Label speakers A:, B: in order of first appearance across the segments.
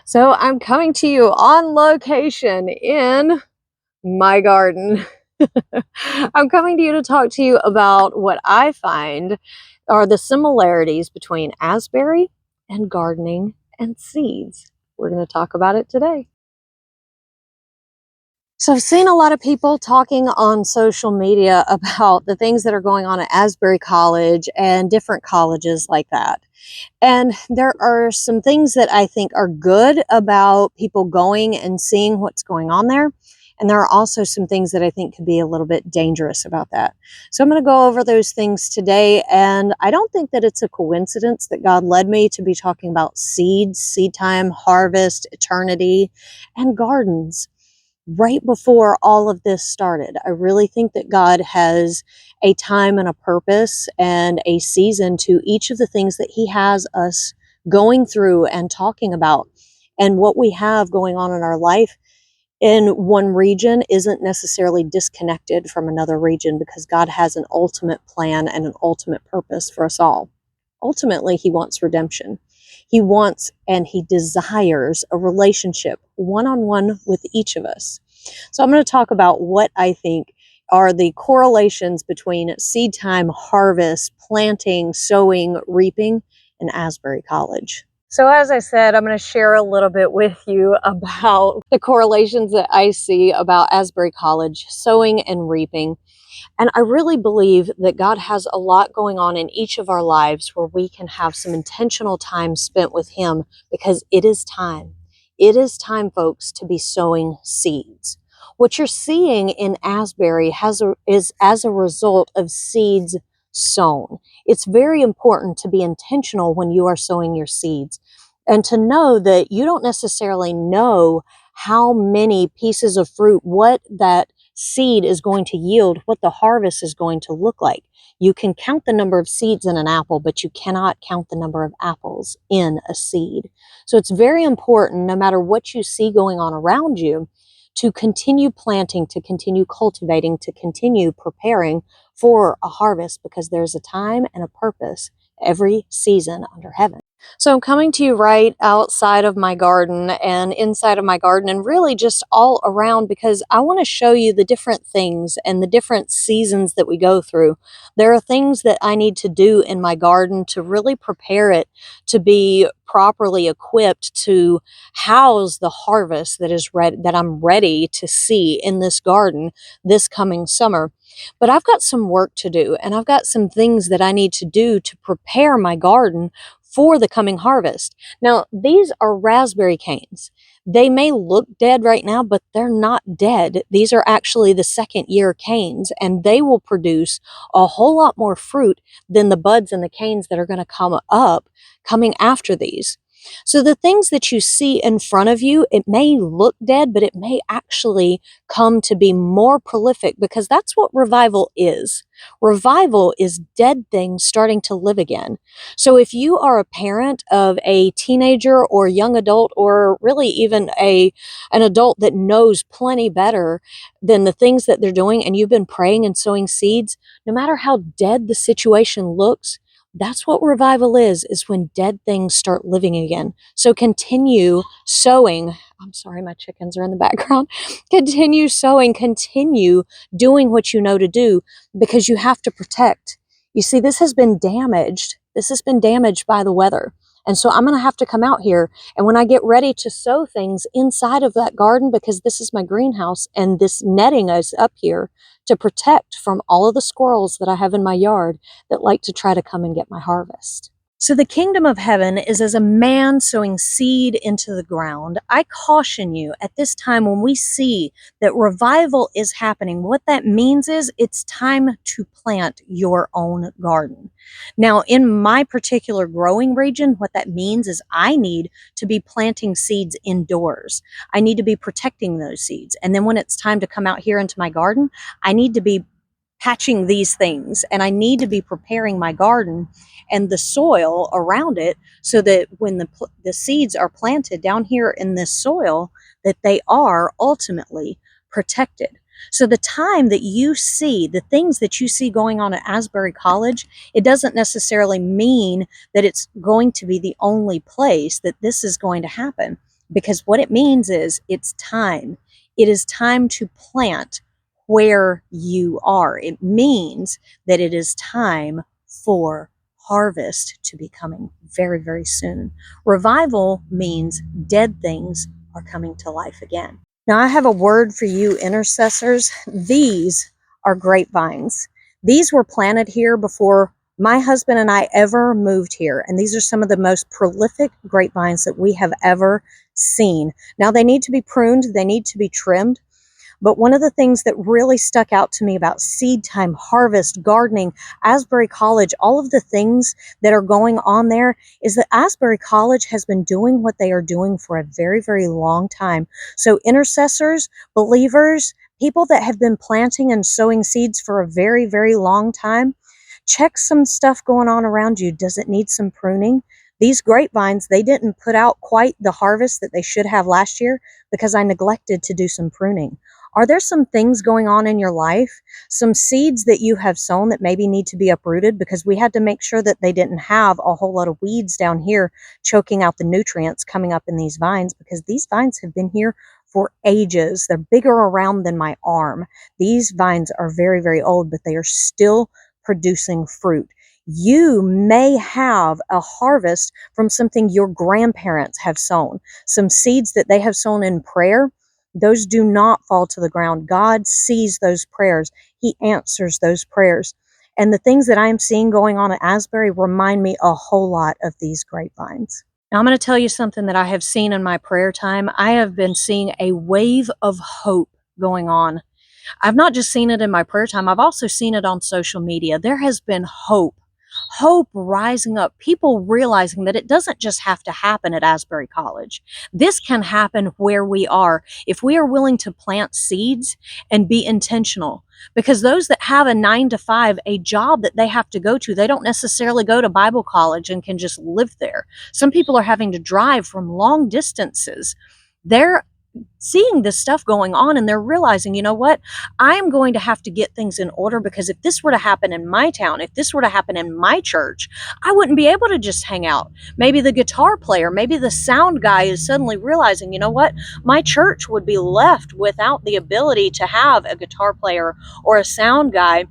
A: So I'm coming to you on location in my garden. I'm coming to you to talk to you about what I find are the similarities between Asbury and gardening and seeds. We're going to talk about it today. So I've seen a lot of people talking on social media about the things that are going on at Asbury College and different colleges like that. And there are some things that I think are good about people going and seeing what's going on there. And there are also some things that I think could be a little bit dangerous about that. So I'm going to go over those things today. And I don't think that it's a coincidence that God led me to be talking about seeds, seed time, harvest, eternity, and gardens right before all of this started. I really think that God has a time and a purpose and a season to each of the things that He has us going through and talking about. And what we have going on in our life in one region isn't necessarily disconnected from another region, because God has an ultimate plan and an ultimate purpose for us all. Ultimately, He wants redemption. He wants and He desires a relationship one-on-one with each of us. So I'm going to talk about what I think are the correlations between seed time, harvest, planting, sowing, reaping, and Asbury College. So as I said, I'm going to share a little bit with you about the correlations that I see about Asbury College, sowing and reaping. And I really believe that God has a lot going on in each of our lives where we can have some intentional time spent with Him, because it is time. It is time, folks, to be sowing seeds. What you're seeing in Asbury is as a result of seeds sown. It's very important to be intentional when you are sowing your seeds, and to know that you don't necessarily know how many pieces of fruit, what that seed is going to yield, what the harvest is going to look like. You can count the number of seeds in an apple, but you cannot count the number of apples in a seed. So it's very important, no matter what you see going on around you, to continue planting, to continue cultivating, to continue preparing for a harvest, because there's a time and a purpose every season under heaven. So I'm coming to you right outside of my garden and inside of my garden, and really just all around, because I want to show you the different things and the different seasons that we go through. There are things that I need to do in my garden to really prepare it to be properly equipped to house the harvest that I'm ready to see in this garden this coming summer. But I've got some work to do, and I've got some things that I need to do to prepare my garden for the coming harvest. Now, these are raspberry canes. They may look dead right now, but they're not dead. These are actually the second year canes, and they will produce a whole lot more fruit than the buds and the canes that are going to come up coming after these. So the things that you see in front of you, it may look dead, but it may actually come to be more prolific, because that's what revival is. Revival is dead things starting to live again. So if you are a parent of a teenager or young adult, or really even an adult that knows plenty better than the things that they're doing, and you've been praying and sowing seeds, no matter how dead the situation looks, that's what revival is when dead things start living again. So continue sowing. I'm sorry, my chickens are in the background. Continue sowing, continue doing what you know to do, because you have to protect. You see, this has been damaged. This has been damaged by the weather. And so I'm going to have to come out here, and when I get ready to sow things inside of that garden, because this is my greenhouse and this netting is up here to protect from all of the squirrels that I have in my yard that like to try to come and get my harvest. So the kingdom of heaven is as a man sowing seed into the ground. I caution you at this time, when we see that revival is happening, what that means is it's time to plant your own garden. Now, in my particular growing region, what that means is I need to be planting seeds indoors. I need to be protecting those seeds. And then when it's time to come out here into my garden, I need to be patching these things, and I need to be preparing my garden and the soil around it, so that when the seeds are planted down here in this soil, that they are ultimately protected. So the time that you see, the things that you see going on at Asbury College, it doesn't necessarily mean that it's going to be the only place that this is going to happen. because what it means is it's time. It is time to plant where you are. It means that it is time for harvest to be coming very, very soon. Revival means dead things are coming to life again. Now, I have a word for you, intercessors. These are grapevines. These were planted here before my husband and I ever moved here, and these are some of the most prolific grapevines that we have ever seen. Now, they need to be pruned, they need to be trimmed, but one of the things that really stuck out to me about seed time, harvest, gardening, Asbury College, all of the things that are going on there is that Asbury College has been doing what they are doing for a very, very long time. So intercessors, believers, people that have been planting and sowing seeds for a very, very long time, check some stuff going on around you. Does it need some pruning? These grapevines, they didn't put out quite the harvest that they should have last year because I neglected to do some pruning. Are there some things going on in your life, some seeds that you have sown that maybe need to be uprooted, because we had to make sure that they didn't have a whole lot of weeds down here choking out the nutrients coming up in these vines, because these vines have been here for ages. They're bigger around than my arm. These vines are very, very old, but they are still producing fruit. You may have a harvest from something your grandparents have sown, some seeds that they have sown in prayer. Those do not fall to the ground. God sees those prayers. He answers those prayers. And the things that I am seeing going on at Asbury remind me a whole lot of these grapevines. Now, I'm going to tell you something that I have seen in my prayer time. I have been seeing a wave of hope going on. I've not just seen it in my prayer time, I've also seen it on social media. There has been hope rising up, people realizing that it doesn't just have to happen at Asbury College. This can happen where we are if we are willing to plant seeds and be intentional. Because those that have a 9 to 5, a job that they have to go to, they don't necessarily go to Bible college and can just live there. Some people are having to drive from long distances. They're seeing this stuff going on and they're realizing, you know what, I'm going to have to get things in order, because if this were to happen in my town, if this were to happen in my church, I wouldn't be able to just hang out. Maybe the guitar player, maybe the sound guy is suddenly realizing, you know what, my church would be left without the ability to have a guitar player or a sound guy,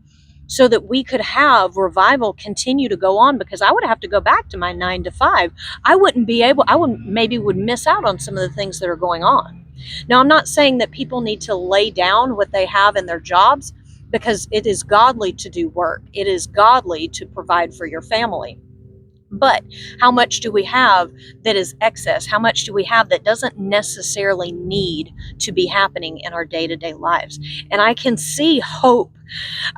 A: so that we could have revival continue to go on, because I would have to go back to my 9 to 5. I wouldn't be able, I would maybe would miss out on some of the things that are going on. Now, I'm not saying that people need to lay down what they have in their jobs, because it is godly to do work. It is godly to provide for your family. But how much do we have that is excess? How much do we have that doesn't necessarily need to be happening in our day-to-day lives? And I can see hope.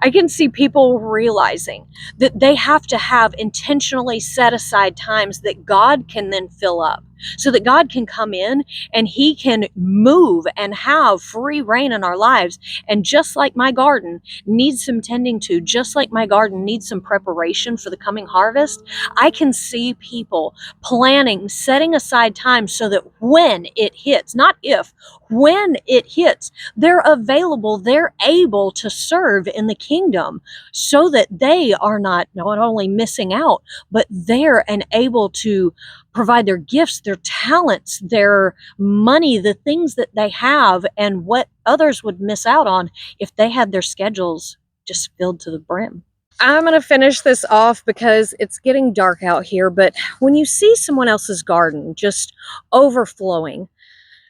A: I can see people realizing that they have to have intentionally set aside times that God can then fill up, so that God can come in and He can move and have free reign in our lives. And just like my garden needs some tending to, just like my garden needs some preparation for the coming harvest, I can see people planning, setting aside time so that when it hits, not if, when it hits, they're available, they're able to serve in the kingdom, so that they are not only missing out, but they're and able to provide their gifts, their talents, their money, the things that they have, and what others would miss out on if they had their schedules just filled to the brim. I'm going to finish this off because it's getting dark out here, but when you see someone else's garden just overflowing,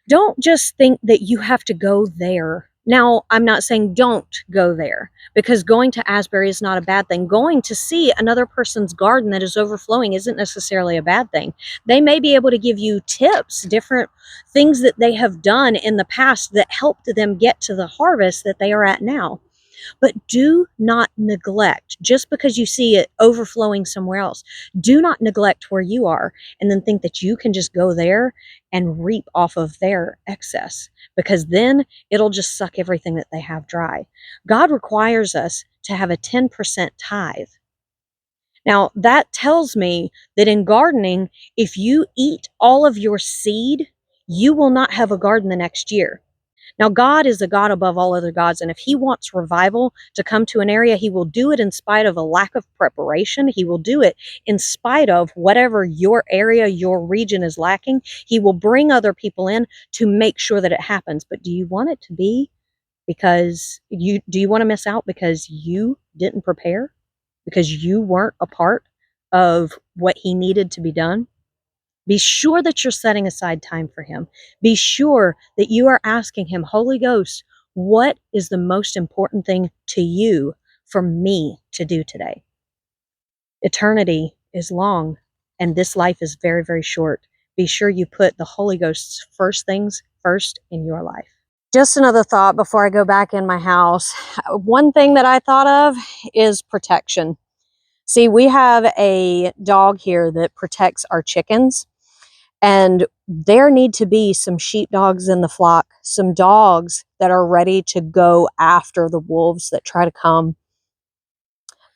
A: don't just think that you have to go there. Now, I'm not saying don't go there, because going to Asbury is not a bad thing. Going to see another person's garden that is overflowing isn't necessarily a bad thing. They may be able to give you tips, different things that they have done in the past that helped them get to the harvest that they are at now. But do not neglect, just because you see it overflowing somewhere else, do not neglect where you are and then think that you can just go there and reap off of their excess, because then it'll just suck everything that they have dry. God requires us to have a 10% tithe. Now, that tells me that in gardening, if you eat all of your seed, you will not have a garden the next year. Now, God is a God above all other gods, and if he wants revival to come to an area, he will do it in spite of a lack of preparation. He will do it in spite of whatever your area, your region is lacking. He will bring other people in to make sure that it happens. But do you want it to be because do you want to miss out because you didn't prepare? Because you weren't a part of what he needed to be done? Be sure that you're setting aside time for him. Be sure that you are asking him, Holy Ghost, what is the most important thing to you for me to do today? Eternity is long, and this life is very, very short. Be sure you put the Holy Ghost's first things first in your life. Just another thought before I go back in my house. One thing that I thought of is protection. See, we have a dog here that protects our chickens. And there need to be some sheepdogs in the flock, some dogs that are ready to go after the wolves that try to come.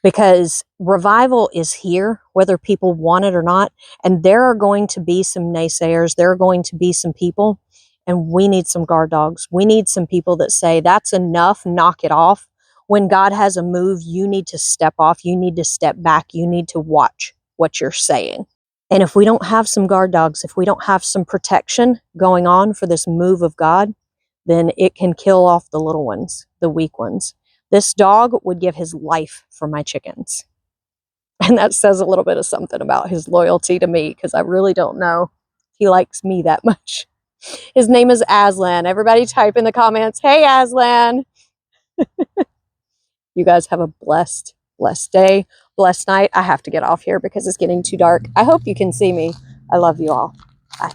A: Because revival is here, whether people want it or not. And there are going to be some naysayers. There are going to be some people. And we need some guard dogs. We need some people that say, that's enough, knock it off. When God has a move, you need to step off. You need to step back. You need to watch what you're saying. And if we don't have some guard dogs, if we don't have some protection going on for this move of God, then it can kill off the little ones, the weak ones. This dog would give his life for my chickens. And that says a little bit of something about his loyalty to me, because I really don't know he likes me that much. His name is Aslan. Everybody type in the comments, hey, Aslan. You guys have a blessed day, blessed night. I have to get off here because it's getting too dark. I hope you can see me. I love you all. Bye.